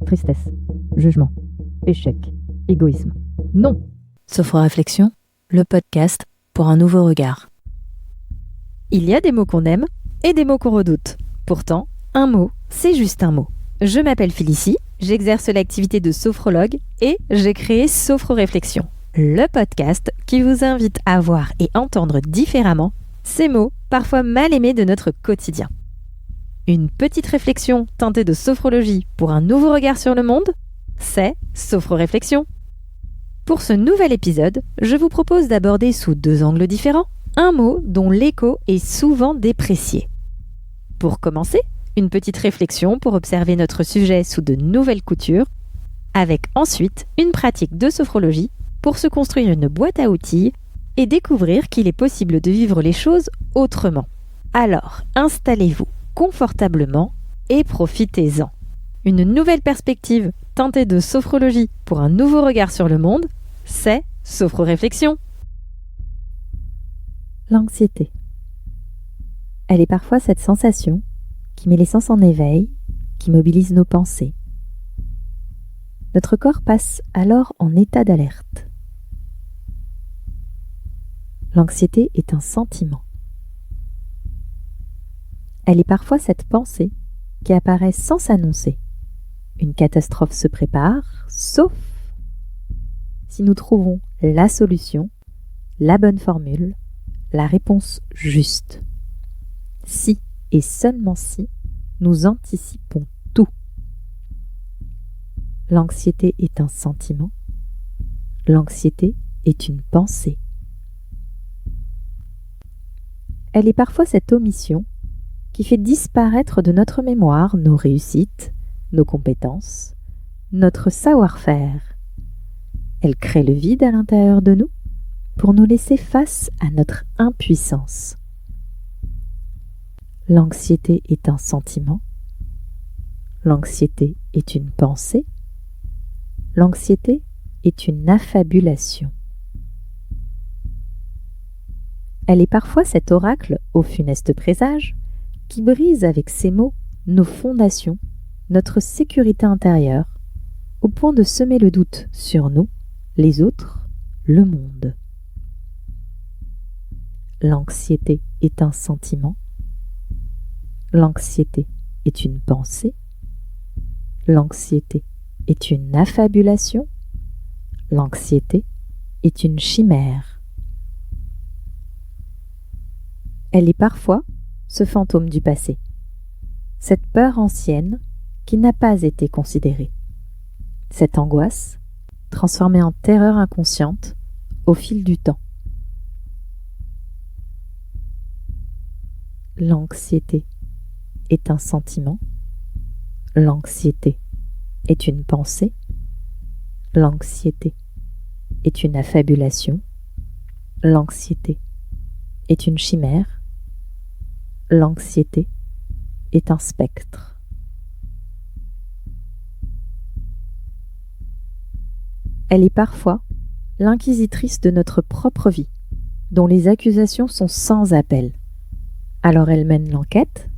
tristesse, jugement, échec, égoïsme. Non! Sophro-Réflexion, le podcast pour un nouveau regard. Il y a des mots qu'on aime et des mots qu'on redoute. Pourtant, un mot, c'est juste un mot. Je m'appelle Félicie, j'exerce l'activité de sophrologue et j'ai créé Sophro-Réflexion, le podcast qui vous invite à voir et entendre différemment ces mots parfois mal aimés de notre quotidien. Une petite réflexion teintée de sophrologie pour un nouveau regard sur le monde, c'est Sophro-Réflexion. Pour ce nouvel épisode, je vous propose d'aborder sous deux angles différents un mot dont l'écho est souvent déprécié. Pour commencer, une petite réflexion pour observer notre sujet sous de nouvelles coutures, avec ensuite une pratique de sophrologie pour se construire une boîte à outils et découvrir qu'il est possible de vivre les choses autrement. Alors, installez-vous confortablement et profitez-en. Une nouvelle perspective teintée de sophrologie pour un nouveau regard sur le monde, c'est Sophro-Réflexion. L'anxiété. Elle est parfois cette sensation qui met les sens en éveil, qui mobilise nos pensées. Notre corps passe alors en état d'alerte. L'anxiété est un sentiment. Elle est parfois cette pensée qui apparaît sans s'annoncer. Une catastrophe se prépare, sauf si nous trouvons la solution, la bonne formule, la réponse juste. Si et seulement si nous anticipons tout. L'anxiété est un sentiment. L'anxiété est une pensée. Elle est parfois cette omission qui fait disparaître de notre mémoire nos réussites, nos compétences, notre savoir-faire. Elle crée le vide à l'intérieur de nous pour nous laisser face à notre impuissance. L'anxiété est un sentiment. L'anxiété est une pensée. L'anxiété est une affabulation. Elle est parfois cet oracle au funeste présage qui brise avec ses mots nos fondations, notre sécurité intérieure, au point de semer le doute sur nous, les autres, le monde. L'anxiété est un sentiment. L'anxiété est une pensée. L'anxiété est une affabulation. L'anxiété est une chimère. Elle est parfois ce fantôme du passé, cette peur ancienne qui n'a pas été considérée, cette angoisse transformée en terreur inconsciente au fil du temps. L'anxiété est un sentiment, l'anxiété est une pensée, l'anxiété est une affabulation, l'anxiété est une chimère, l'anxiété est un spectre. Elle est parfois l'inquisitrice de notre propre vie, dont les accusations sont sans appel. Alors elle mène l'enquête,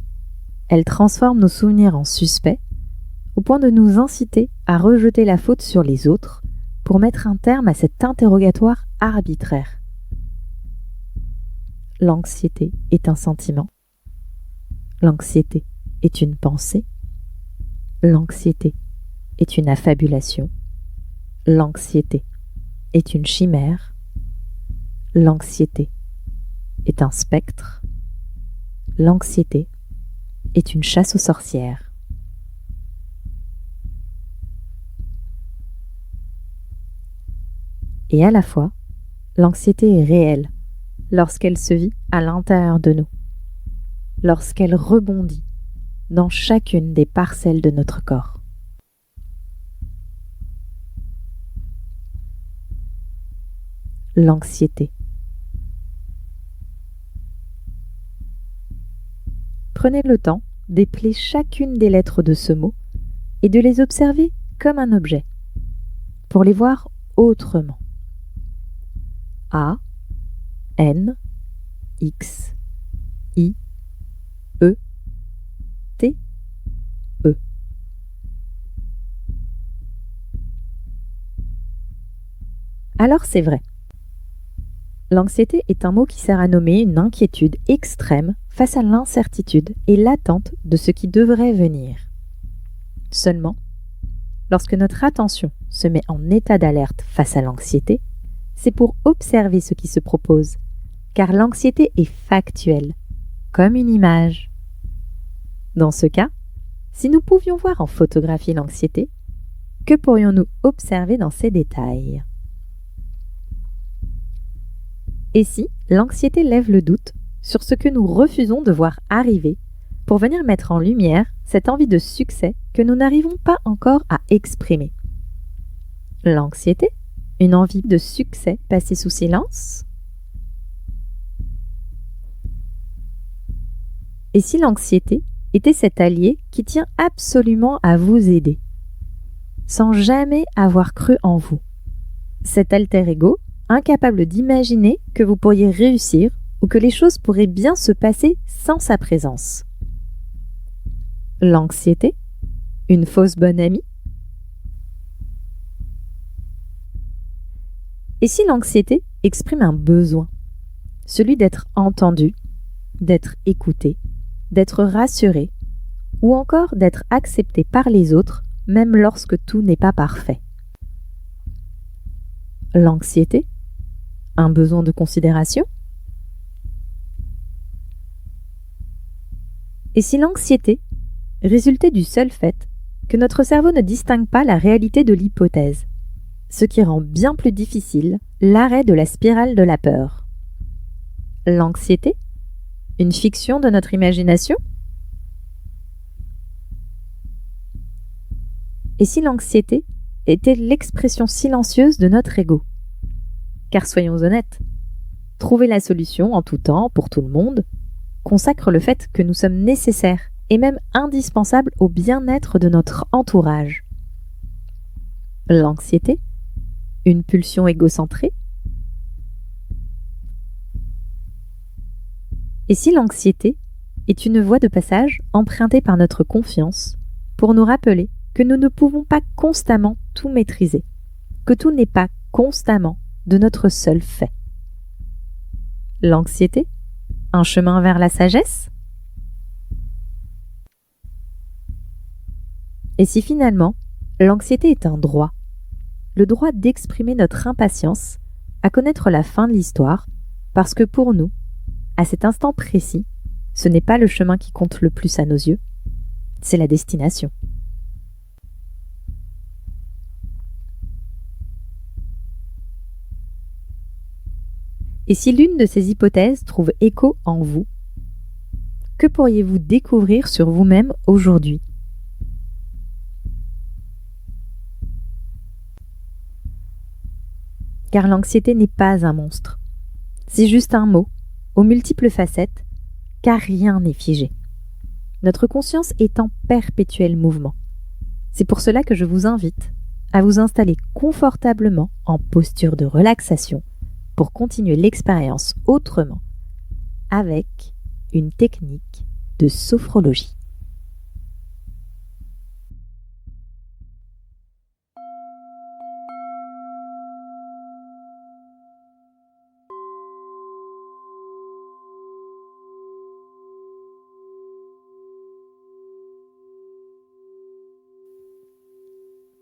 elle transforme nos souvenirs en suspects, au point de nous inciter à rejeter la faute sur les autres pour mettre un terme à cet interrogatoire arbitraire. L'anxiété est un sentiment. L'anxiété est une pensée. L'anxiété est une affabulation. L'anxiété est une chimère. L'anxiété est un spectre. L'anxiété est une chasse aux sorcières. Et à la fois, l'anxiété est réelle lorsqu'elle se vit à l'intérieur de nous, lorsqu'elle rebondit dans chacune des parcelles de notre corps. L'anxiété. Prenez le temps d'épeler chacune des lettres de ce mot et de les observer comme un objet, pour les voir autrement. A, N, X, I, E, T, E. Alors c'est vrai. L'anxiété est un mot qui sert à nommer une inquiétude extrême face à l'incertitude et l'attente de ce qui devrait venir. Seulement, lorsque notre attention se met en état d'alerte face à l'anxiété, c'est pour observer ce qui se propose, car l'anxiété est factuelle, comme une image. Dans ce cas, si nous pouvions voir en photographie l'anxiété, que pourrions-nous observer dans ses détails ? Et si l'anxiété lève le doute sur ce que nous refusons de voir arriver pour venir mettre en lumière cette envie de succès que nous n'arrivons pas encore à exprimer ? L'anxiété, une envie de succès passée sous silence ? Et si l'anxiété était cet allié qui tient absolument à vous aider, sans jamais avoir cru en vous, cet alter ego incapable d'imaginer que vous pourriez réussir ou que les choses pourraient bien se passer sans sa présence. L'anxiété, une fausse bonne amie ? Et si l'anxiété exprime un besoin, celui d'être entendu, d'être écouté, d'être rassuré, ou encore d'être accepté par les autres, même lorsque tout n'est pas parfait. L'anxiété, un besoin de considération ? Et si l'anxiété résultait du seul fait que notre cerveau ne distingue pas la réalité de l'hypothèse, ce qui rend bien plus difficile l'arrêt de la spirale de la peur ? L'anxiété, une fiction de notre imagination ? Et si l'anxiété était l'expression silencieuse de notre ego ? Car soyons honnêtes, trouver la solution en tout temps, pour tout le monde, consacre le fait que nous sommes nécessaires et même indispensables au bien-être de notre entourage. L'anxiété, une pulsion égocentrée ? Et si l'anxiété est une voie de passage empruntée par notre confiance pour nous rappeler que nous ne pouvons pas constamment tout maîtriser, que tout n'est pas constamment de notre seul fait. L'anxiété, un chemin vers la sagesse ? Et si finalement, l'anxiété est un droit, le droit d'exprimer notre impatience à connaître la fin de l'histoire, parce que pour nous, à cet instant précis, ce n'est pas le chemin qui compte le plus à nos yeux, c'est la destination. Et si l'une de ces hypothèses trouve écho en vous, que pourriez-vous découvrir sur vous-même aujourd'hui ? Car l'anxiété n'est pas un monstre. C'est juste un mot, aux multiples facettes, car rien n'est figé. Notre conscience est en perpétuel mouvement. C'est pour cela que je vous invite à vous installer confortablement en posture de relaxation pour continuer l'expérience autrement, avec une technique de sophrologie.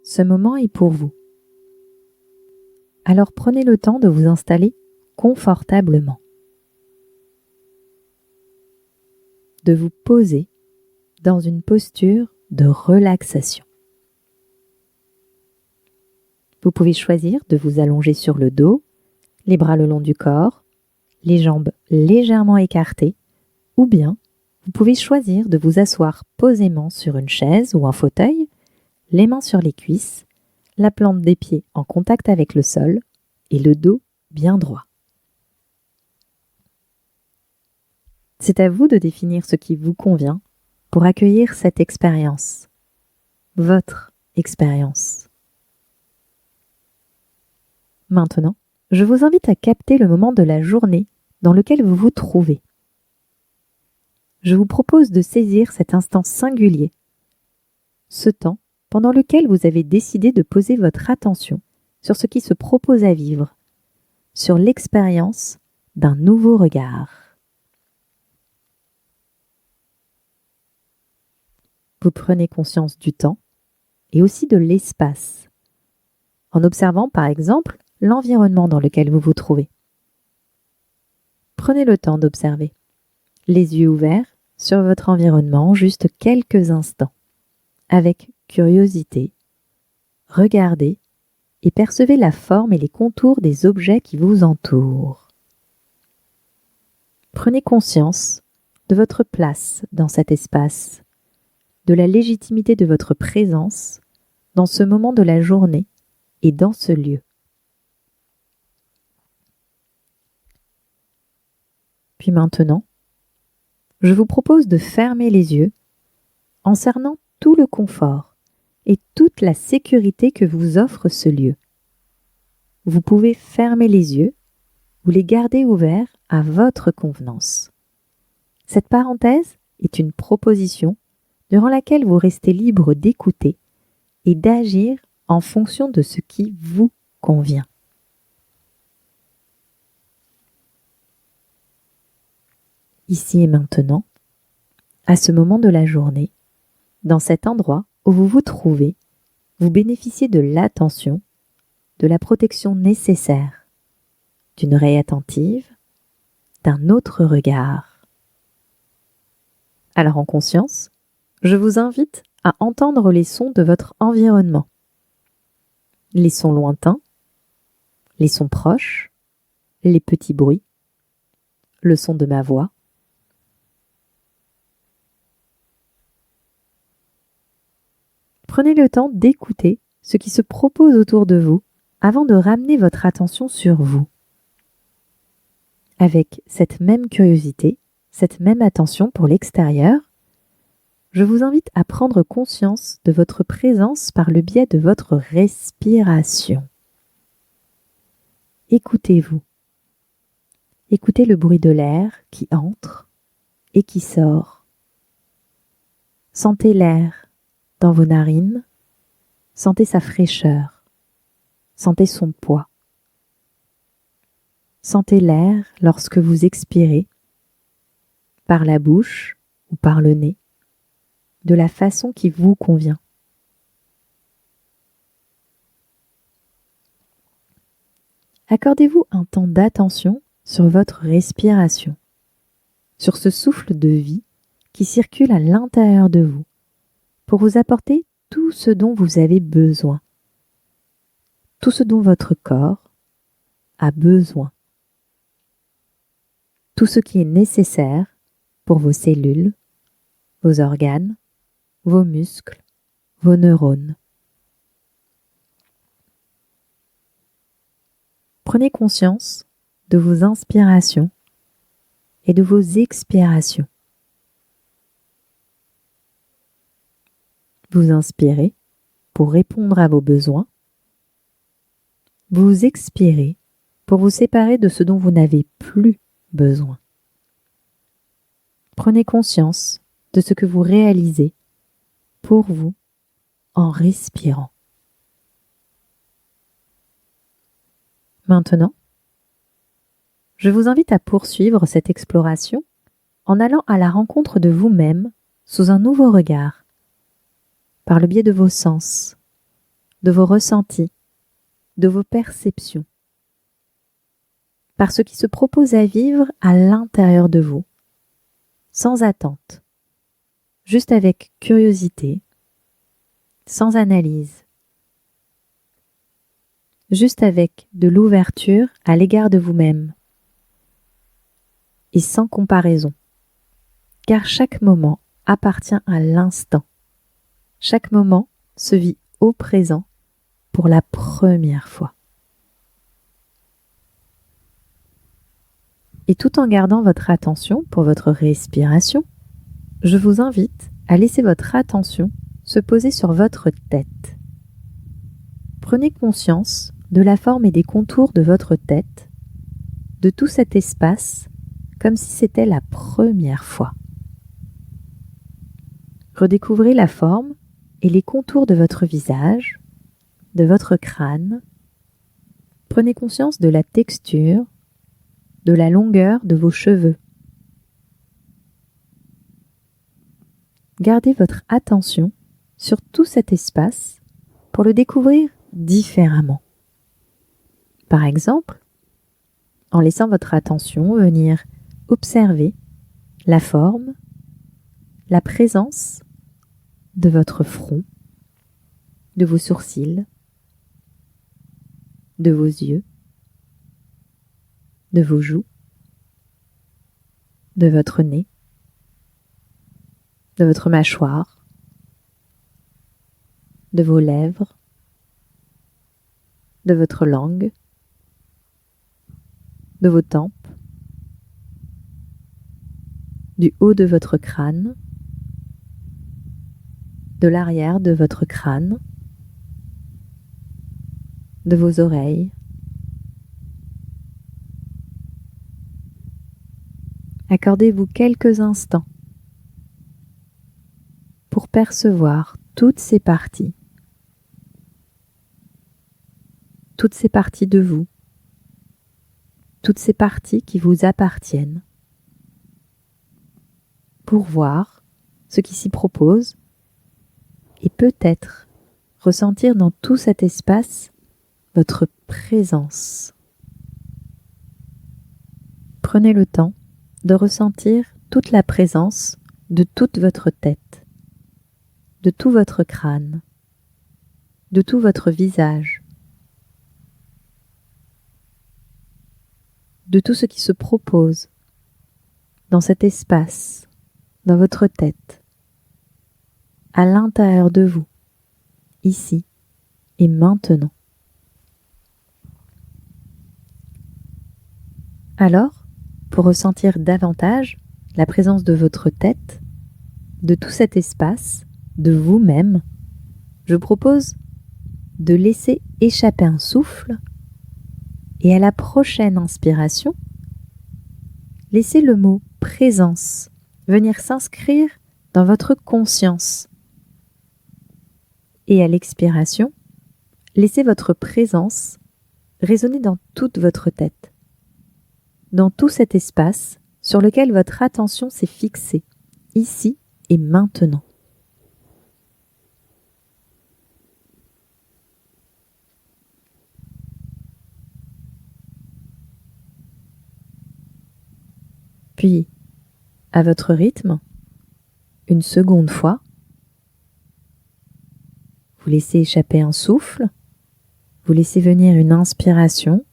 Ce moment est pour vous. Alors prenez le temps de vous installer confortablement, de vous poser dans une posture de relaxation. Vous pouvez choisir de vous allonger sur le dos, les bras le long du corps, les jambes légèrement écartées, ou bien vous pouvez choisir de vous asseoir posément sur une chaise ou un fauteuil, les mains sur les cuisses, la plante des pieds en contact avec le sol et le dos bien droit. C'est à vous de définir ce qui vous convient pour accueillir cette expérience, votre expérience. Maintenant, je vous invite à capter le moment de la journée dans lequel vous vous trouvez. Je vous propose de saisir cet instant singulier, ce temps pendant lequel vous avez décidé de poser votre attention sur ce qui se propose à vivre, sur l'expérience d'un nouveau regard. Vous prenez conscience du temps et aussi de l'espace, en observant par exemple l'environnement dans lequel vous vous trouvez. Prenez le temps d'observer, les yeux ouverts sur votre environnement juste quelques instants, avec curiosité. Regardez et percevez la forme et les contours des objets qui vous entourent. Prenez conscience de votre place dans cet espace, de la légitimité de votre présence dans ce moment de la journée et dans ce lieu. Puis maintenant, je vous propose de fermer les yeux en cernant tout le confort et toute la sécurité que vous offre ce lieu. Vous pouvez fermer les yeux ou les garder ouverts à votre convenance. Cette parenthèse est une proposition durant laquelle vous restez libre d'écouter et d'agir en fonction de ce qui vous convient. Ici et maintenant, à ce moment de la journée, dans cet endroit où vous vous trouvez, vous bénéficiez de l'attention, de la protection nécessaire, d'une oreille attentive, d'un autre regard. Alors en conscience, je vous invite à entendre les sons de votre environnement. Les sons lointains, les sons proches, les petits bruits, le son de ma voix. Prenez le temps d'écouter ce qui se propose autour de vous avant de ramener votre attention sur vous. Avec cette même curiosité, cette même attention pour l'extérieur, je vous invite à prendre conscience de votre présence par le biais de votre respiration. Écoutez-vous. Écoutez le bruit de l'air qui entre et qui sort. Sentez l'air dans vos narines, sentez sa fraîcheur, sentez son poids. Sentez l'air lorsque vous expirez, par la bouche ou par le nez, de la façon qui vous convient. Accordez-vous un temps d'attention sur votre respiration, sur ce souffle de vie qui circule à l'intérieur de vous, pour vous apporter tout ce dont vous avez besoin, tout ce dont votre corps a besoin, tout ce qui est nécessaire pour vos cellules, vos organes, vos muscles, vos neurones. Prenez conscience de vos inspirations et de vos expirations. Vous inspirez pour répondre à vos besoins. Vous expirez pour vous séparer de ce dont vous n'avez plus besoin. Prenez conscience de ce que vous réalisez pour vous en respirant. Maintenant, je vous invite à poursuivre cette exploration en allant à la rencontre de vous-même sous un nouveau regard, par le biais de vos sens, de vos ressentis, de vos perceptions, par ce qui se propose à vivre à l'intérieur de vous, sans attente, juste avec curiosité, sans analyse, juste avec de l'ouverture à l'égard de vous-même et sans comparaison, car chaque moment appartient à l'instant. Chaque moment se vit au présent pour la première fois. Et tout en gardant votre attention pour votre respiration, je vous invite à laisser votre attention se poser sur votre tête. Prenez conscience de la forme et des contours de votre tête, de tout cet espace, comme si c'était la première fois. Redécouvrez la forme et les contours de votre visage, de votre crâne, Prenez conscience de la texture, de la longueur de vos cheveux. Gardez votre attention sur tout cet espace pour le découvrir différemment. Par exemple, en laissant votre attention venir observer la forme, la présence de votre front, de vos sourcils, de vos yeux, de vos joues, de votre nez, de votre mâchoire, de vos lèvres, de votre langue, de vos tempes, du haut de votre crâne, de l'arrière de votre crâne, de vos oreilles. Accordez-vous quelques instants pour percevoir toutes ces parties de vous, toutes ces parties qui vous appartiennent, pour voir ce qui s'y propose et peut-être ressentir dans tout cet espace votre présence. Prenez le temps de ressentir toute la présence de toute votre tête, de tout votre crâne, de tout votre visage, de tout ce qui se propose dans cet espace, dans votre tête, à l'intérieur de vous, ici et maintenant. Alors, pour ressentir davantage la présence de votre tête, de tout cet espace, de vous-même, je propose de laisser échapper un souffle et à la prochaine inspiration, laissez le mot « présence » venir s'inscrire dans votre conscience. Et à l'expiration, laissez votre présence résonner dans toute votre tête, dans tout cet espace sur lequel votre attention s'est fixée, ici et maintenant. Puis, à votre rythme, une seconde fois, vous laissez échapper un souffle, vous laissez venir une inspiration,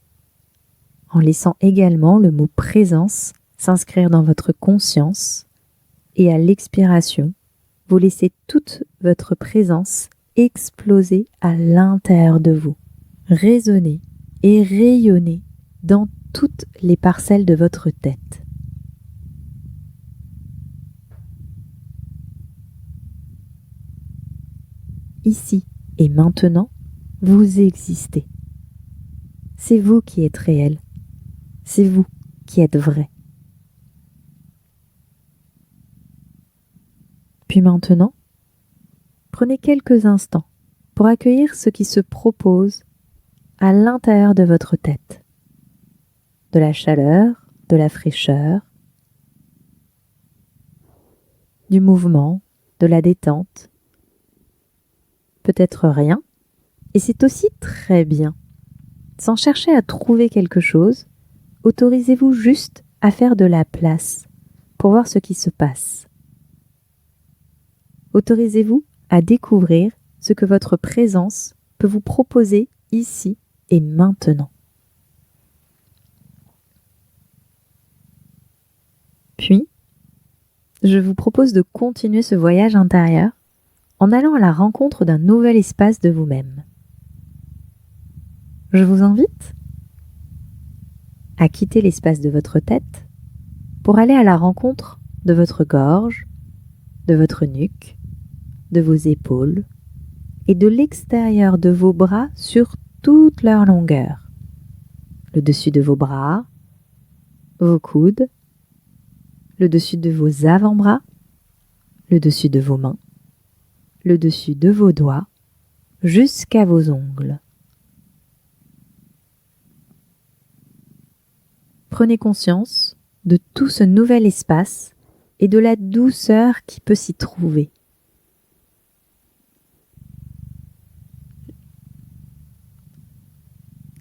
en laissant également le mot « présence » s'inscrire dans votre conscience, et à l'expiration, vous laissez toute votre présence exploser à l'intérieur de vous, résonner et rayonner dans toutes les parcelles de votre tête. Ici et maintenant, vous existez. C'est vous qui êtes réel. C'est vous qui êtes vrai. Puis maintenant, prenez quelques instants pour accueillir ce qui se propose à l'intérieur de votre tête. De la chaleur, de la fraîcheur, du mouvement, de la détente. Peut-être rien, et c'est aussi très bien. Sans chercher à trouver quelque chose, autorisez-vous juste à faire de la place pour voir ce qui se passe. Autorisez-vous à découvrir ce que votre présence peut vous proposer ici et maintenant. Puis, je vous propose de continuer ce voyage intérieur en allant à la rencontre d'un nouvel espace de vous-même. Je vous invite à quitter l'espace de votre tête pour aller à la rencontre de votre gorge, de votre nuque, de vos épaules et de l'extérieur de vos bras sur toute leur longueur. Le dessus de vos bras, vos coudes, le dessus de vos avant-bras, le dessus de vos mains, le dessus de vos doigts, jusqu'à vos ongles. Prenez conscience de tout ce nouvel espace et de la douceur qui peut s'y trouver.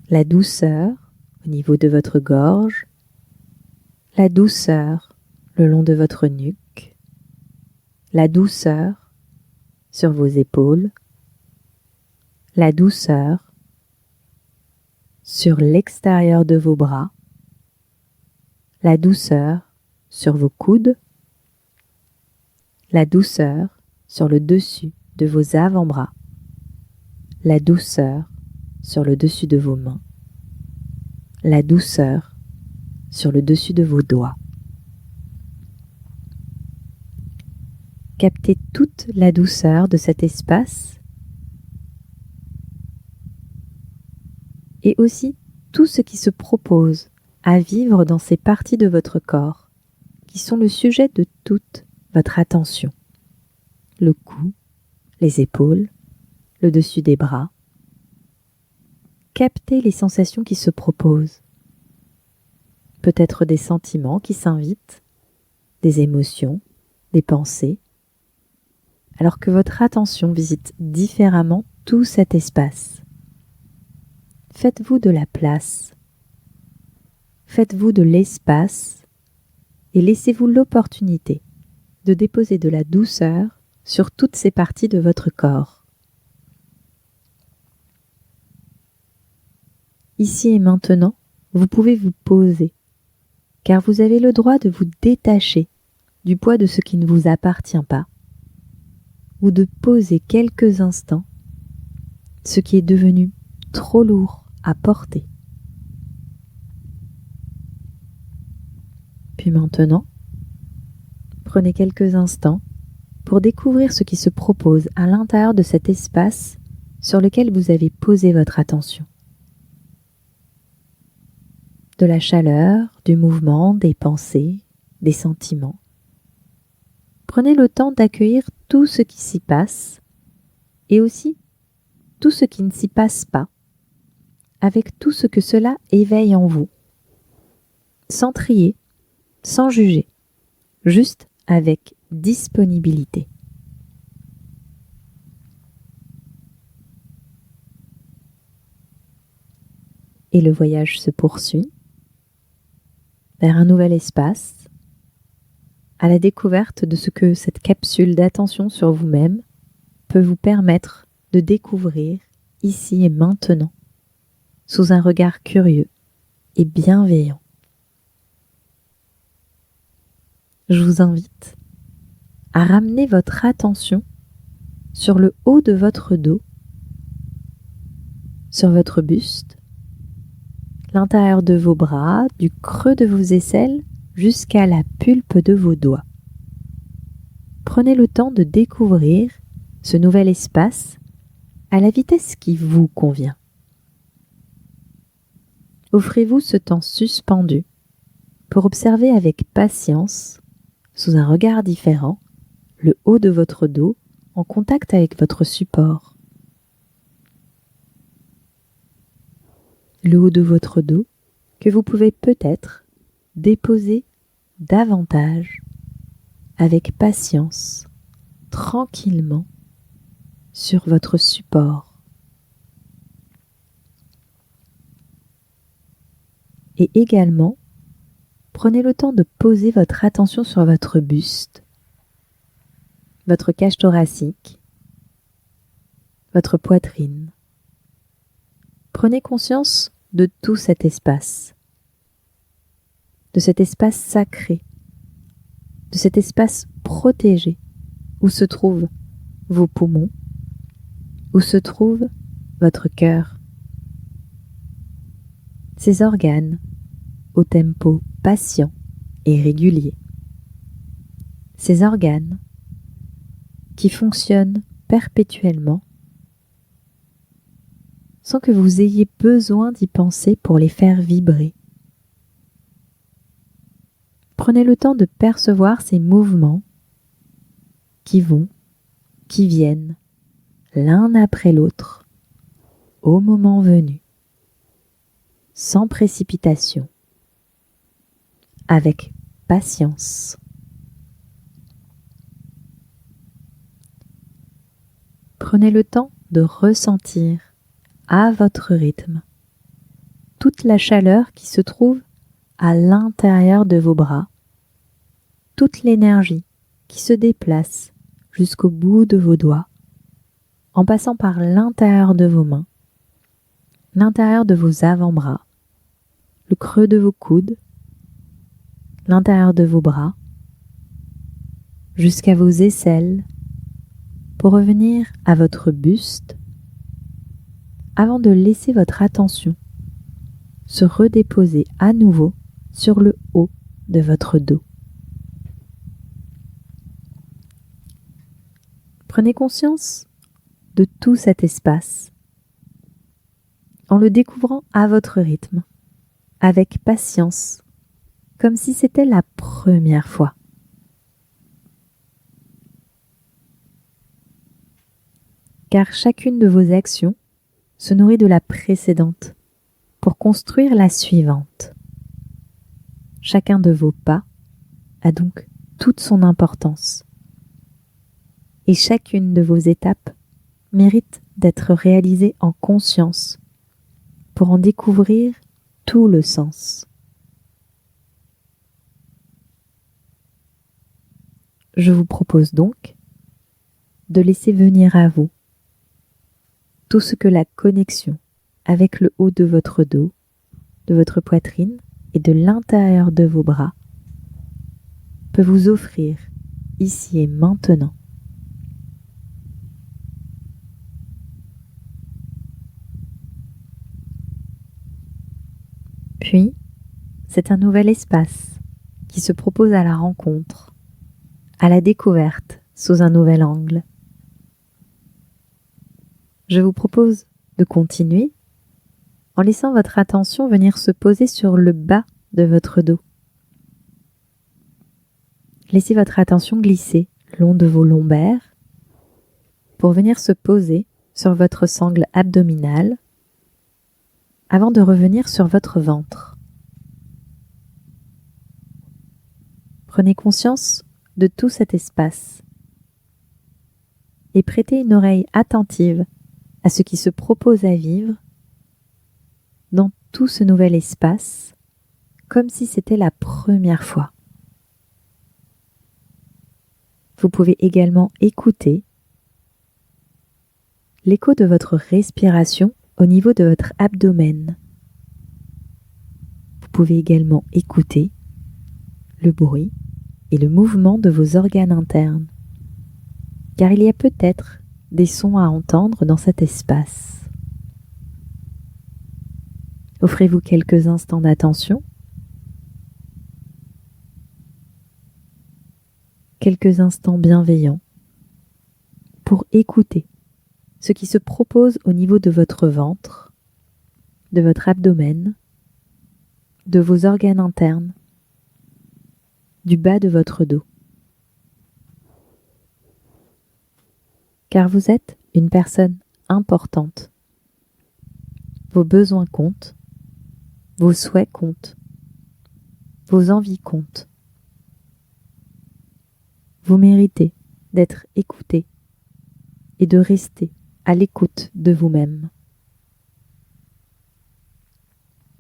La douceur au niveau de votre gorge, la douceur le long de votre nuque, la douceur sur vos épaules, la douceur sur l'extérieur de vos bras, la douceur sur vos coudes, la douceur sur le dessus de vos avant-bras, la douceur sur le dessus de vos mains, la douceur sur le dessus de vos doigts. Captez toute la douceur de cet espace et aussi tout ce qui se propose à vivre dans ces parties de votre corps qui sont le sujet de toute votre attention. Le cou, les épaules, le dessus des bras. Captez les sensations qui se proposent. Peut-être des sentiments qui s'invitent, des émotions, des pensées, alors que votre attention visite différemment tout cet espace. Faites-vous de la place. Faites-vous de l'espace et laissez-vous l'opportunité de déposer de la douceur sur toutes ces parties de votre corps. Ici et maintenant, vous pouvez vous poser, car vous avez le droit de vous détacher du poids de ce qui ne vous appartient pas, ou de poser quelques instants ce qui est devenu trop lourd à porter. Puis maintenant, prenez quelques instants pour découvrir ce qui se propose à l'intérieur de cet espace sur lequel vous avez posé votre attention. De la chaleur, du mouvement, des pensées, des sentiments. Prenez le temps d'accueillir tout ce qui s'y passe et aussi tout ce qui ne s'y passe pas, avec tout ce que cela éveille en vous, sans trier, sans juger, juste avec disponibilité. Et le voyage se poursuit vers un nouvel espace, à la découverte de ce que cette capsule d'attention sur vous-même peut vous permettre de découvrir ici et maintenant, sous un regard curieux et bienveillant. Je vous invite à ramener votre attention sur le haut de votre dos, sur votre buste, l'intérieur de vos bras, du creux de vos aisselles jusqu'à la pulpe de vos doigts. Prenez le temps de découvrir ce nouvel espace à la vitesse qui vous convient. Offrez-vous ce temps suspendu pour observer avec patience, sous un regard différent, le haut de votre dos en contact avec votre support. Le haut de votre dos que vous pouvez peut-être déposer davantage, avec patience, tranquillement, sur votre support. Et également, prenez le temps de poser votre attention sur votre buste, votre cage thoracique, votre poitrine. Prenez conscience de tout cet espace, de cet espace sacré, de cet espace protégé où se trouvent vos poumons, où se trouve votre cœur. Ces organes au tempo patient et régulier. Ces organes qui fonctionnent perpétuellement sans que vous ayez besoin d'y penser pour les faire vibrer. Prenez le temps de percevoir ces mouvements qui vont, qui viennent, l'un après l'autre, au moment venu, sans précipitation, avec patience. Prenez le temps de ressentir à votre rythme toute la chaleur qui se trouve à l'intérieur de vos bras, toute l'énergie qui se déplace jusqu'au bout de vos doigts, en passant par l'intérieur de vos mains, l'intérieur de vos avant-bras, le creux de vos coudes, l'intérieur de vos bras, jusqu'à vos aisselles, pour revenir à votre buste, avant de laisser votre attention se redéposer à nouveau sur le haut de votre dos. Prenez conscience de tout cet espace en le découvrant à votre rythme, avec patience, comme si c'était la première fois. Car chacune de vos actions se nourrit de la précédente pour construire la suivante. Chacun de vos pas a donc toute son importance. Et chacune de vos étapes mérite d'être réalisée en conscience pour en découvrir tout le sens. Je vous propose donc de laisser venir à vous tout ce que la connexion avec le haut de votre dos, de votre poitrine et de l'intérieur de vos bras peut vous offrir ici et maintenant. Puis, c'est un nouvel espace qui se propose à la rencontre, à la découverte sous un nouvel angle. Je vous propose de continuer en laissant votre attention venir se poser sur le bas de votre dos. Laissez votre attention glisser le long de vos lombaires pour venir se poser sur votre sangle abdominale avant de revenir sur votre ventre. Prenez conscience de tout cet espace et prêtez une oreille attentive à ce qui se propose à vivre dans tout ce nouvel espace, comme si c'était la première fois. Vous pouvez également écouter l'écho de votre respiration au niveau de votre abdomen. Vous pouvez également écouter le bruit et le mouvement de vos organes internes, car il y a peut-être des sons à entendre dans cet espace. Offrez-vous quelques instants d'attention, quelques instants bienveillants pour écouter ce qui se propose au niveau de votre ventre, de votre abdomen, de vos organes internes, du bas de votre dos. Car vous êtes une personne importante. Vos besoins comptent, vos souhaits comptent, vos envies comptent. Vous méritez d'être écouté et de rester à l'écoute de vous-même.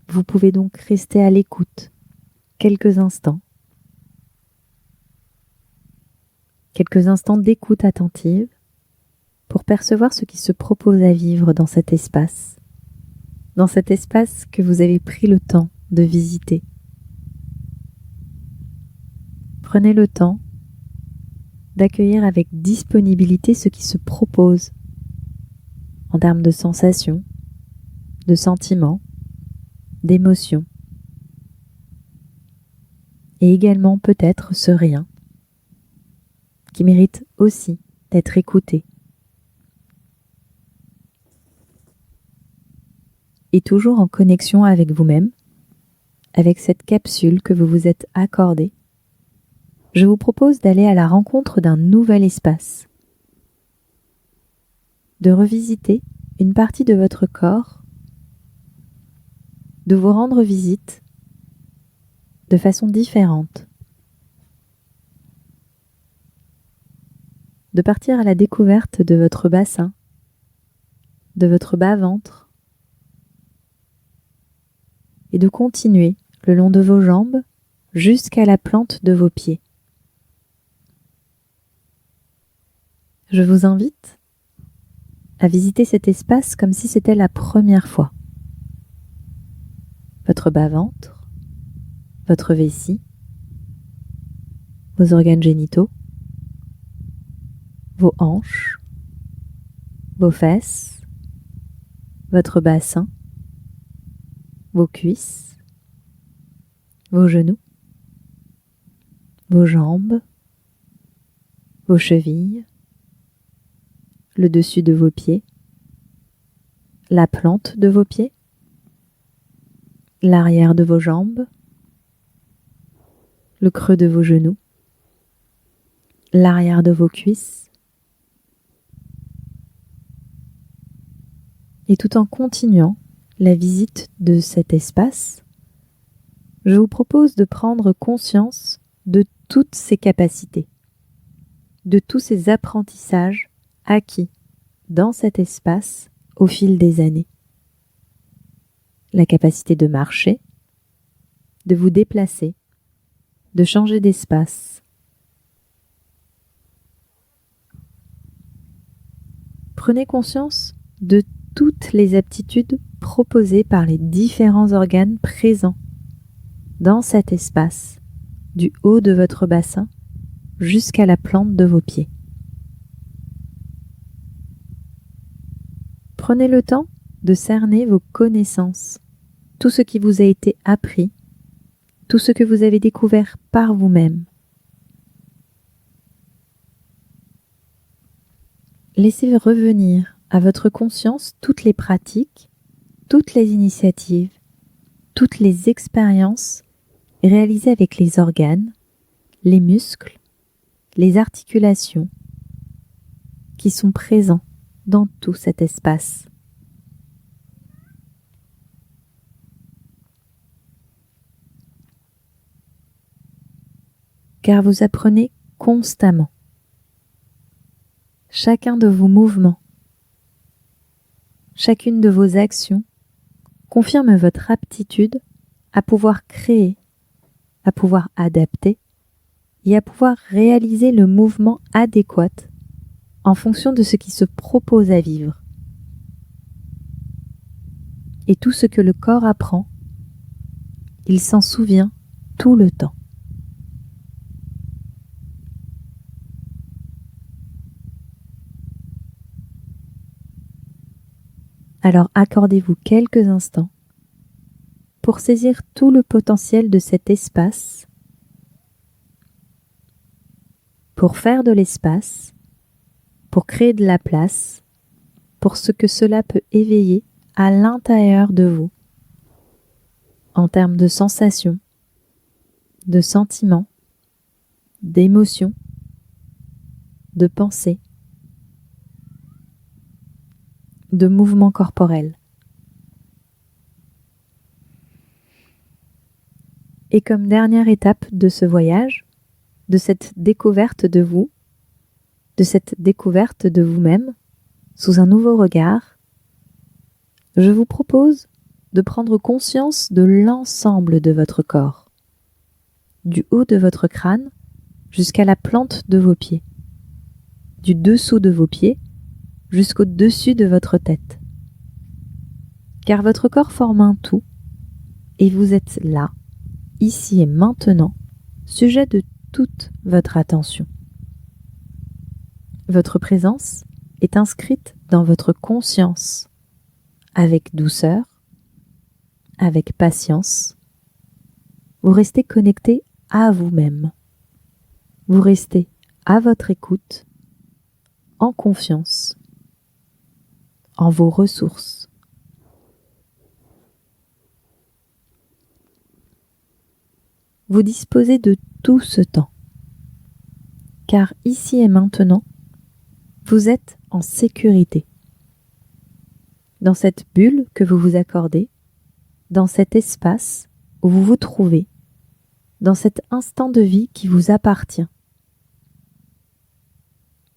Vous pouvez donc rester à l'écoute quelques instants d'écoute attentive pour percevoir ce qui se propose à vivre dans cet espace que vous avez pris le temps de visiter. Prenez le temps d'accueillir avec disponibilité ce qui se propose en termes de sensations, de sentiments, d'émotions, et également peut-être ce rien qui mérite aussi d'être écouté. Et toujours en connexion avec vous-même, avec cette capsule que vous vous êtes accordée, je vous propose d'aller à la rencontre d'un nouvel espace, de revisiter une partie de votre corps, de vous rendre visite de façon différente, de partir à la découverte de votre bassin, de votre bas-ventre, et de continuer le long de vos jambes jusqu'à la plante de vos pieds. Je vous invite à visiter cet espace comme si c'était la première fois. Votre bas-ventre, votre vessie, vos organes génitaux, vos hanches, vos fesses, votre bassin, vos cuisses, vos genoux, vos jambes, vos chevilles, le dessus de vos pieds, la plante de vos pieds, l'arrière de vos jambes, le creux de vos genoux, l'arrière de vos cuisses, et tout en continuant la visite de cet espace, je vous propose de prendre conscience de toutes ces capacités, de tous ces apprentissages acquis dans cet espace au fil des années. La capacité de marcher, de vous déplacer, de changer d'espace. Prenez conscience de toutes les aptitudes proposées par les différents organes présents dans cet espace, du haut de votre bassin jusqu'à la plante de vos pieds. Prenez le temps de cerner vos connaissances, tout ce qui vous a été appris, tout ce que vous avez découvert par vous-même. Laissez revenir à votre conscience toutes les pratiques, toutes les initiatives, toutes les expériences réalisées avec les organes, les muscles, les articulations qui sont présents dans tout cet espace. Car vous apprenez constamment. Chacun de vos mouvements, chacune de vos actions confirme votre aptitude à pouvoir créer, à pouvoir adapter et à pouvoir réaliser le mouvement adéquat en fonction de ce qui se propose à vivre. Et tout ce que le corps apprend, il s'en souvient tout le temps. Alors accordez-vous quelques instants pour saisir tout le potentiel de cet espace, pour faire de l'espace, pour créer de la place, pour ce que cela peut éveiller à l'intérieur de vous, en termes de sensations, de sentiments, d'émotions, de pensées, de mouvements corporels. Et comme dernière étape de ce voyage, de cette découverte de vous, de cette découverte de vous-même, sous un nouveau regard, je vous propose de prendre conscience de l'ensemble de votre corps, du haut de votre crâne jusqu'à la plante de vos pieds, du dessous de vos pieds jusqu'au dessus de votre tête. Car votre corps forme un tout, et vous êtes là, ici et maintenant, sujet de toute votre attention. Votre présence est inscrite dans votre conscience, avec douceur, avec patience. Vous restez connecté à vous-même. Vous restez à votre écoute, en confiance, en vos ressources. Vous disposez de tout ce temps, car ici et maintenant, vous êtes en sécurité. Dans cette bulle que vous vous accordez, dans cet espace où vous vous trouvez, dans cet instant de vie qui vous appartient.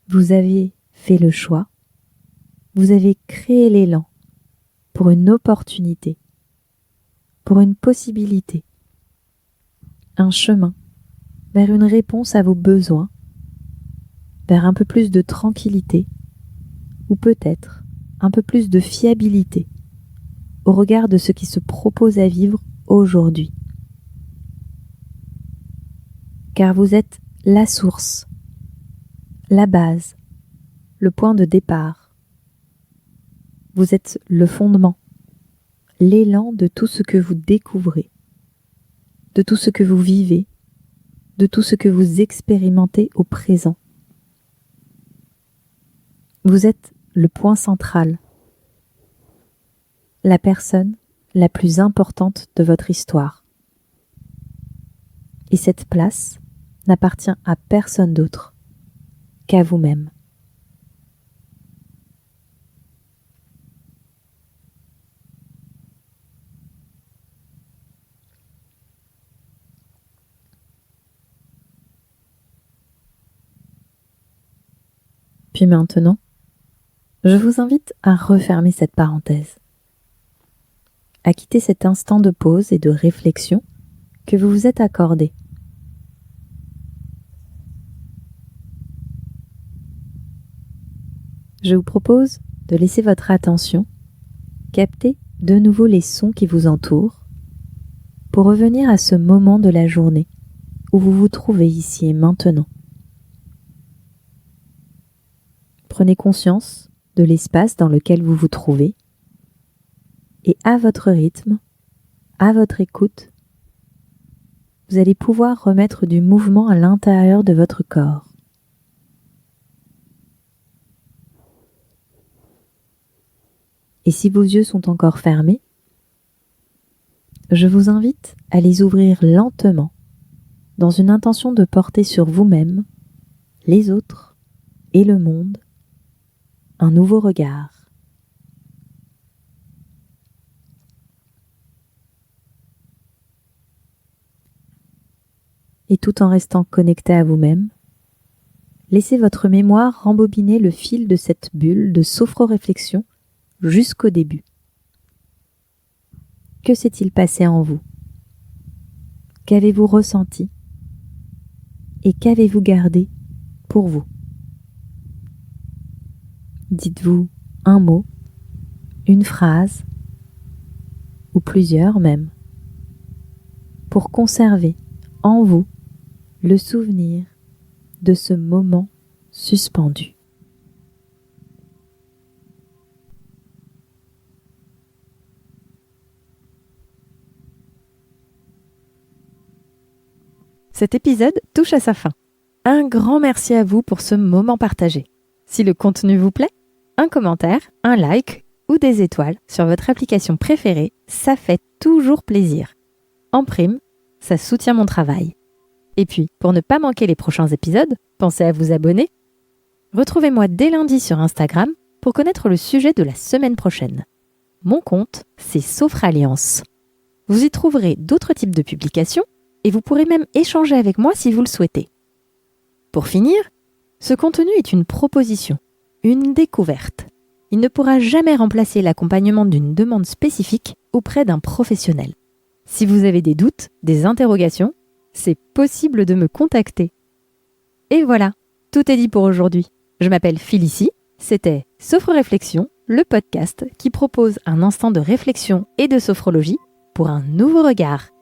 Vous avez fait le choix, vous avez créé l'élan pour une opportunité, pour une possibilité, un chemin vers une réponse à vos besoins, vers un peu plus de tranquillité ou peut-être un peu plus de fiabilité au regard de ce qui se propose à vivre aujourd'hui. Car vous êtes la source, la base, le point de départ. Vous êtes le fondement, l'élan de tout ce que vous découvrez, de tout ce que vous vivez, de tout ce que vous expérimentez au présent. Vous êtes le point central, la personne la plus importante de votre histoire. Et cette place n'appartient à personne d'autre qu'à vous-même. Puis maintenant, je vous invite à refermer cette parenthèse, à quitter cet instant de pause et de réflexion que vous vous êtes accordé. Je vous propose de laisser votre attention capter de nouveau les sons qui vous entourent pour revenir à ce moment de la journée où vous vous trouvez ici et maintenant. Prenez conscience de l'espace dans lequel vous vous trouvez et à votre rythme, à votre écoute, vous allez pouvoir remettre du mouvement à l'intérieur de votre corps. Et si vos yeux sont encore fermés, je vous invite à les ouvrir lentement dans une intention de porter sur vous-même, les autres et le monde un nouveau regard. Et tout en restant connecté à vous-même, laissez votre mémoire rembobiner le fil de cette bulle de sophro-réflexion jusqu'au début. Que s'est-il passé en vous? Qu'avez-vous ressenti? Et qu'avez-vous gardé pour vous? Dites-vous un mot, une phrase, ou plusieurs même, pour conserver en vous le souvenir de ce moment suspendu. Cet épisode touche à sa fin. Un grand merci à vous pour ce moment partagé. Si le contenu vous plaît, un commentaire, un like ou des étoiles sur votre application préférée, ça fait toujours plaisir. En prime, ça soutient mon travail. Et puis, pour ne pas manquer les prochains épisodes, pensez à vous abonner. Retrouvez-moi dès lundi sur Instagram pour connaître le sujet de la semaine prochaine. Mon compte, c'est Sophraliance. Vous y trouverez d'autres types de publications et vous pourrez même échanger avec moi si vous le souhaitez. Pour finir, ce contenu est une proposition, une découverte. Il ne pourra jamais remplacer l'accompagnement d'une demande spécifique auprès d'un professionnel. Si vous avez des doutes, des interrogations, c'est possible de me contacter. Et voilà, tout est dit pour aujourd'hui. Je m'appelle Félicie, c'était Sophro-Réflexion, le podcast qui propose un instant de réflexion et de sophrologie pour un nouveau regard.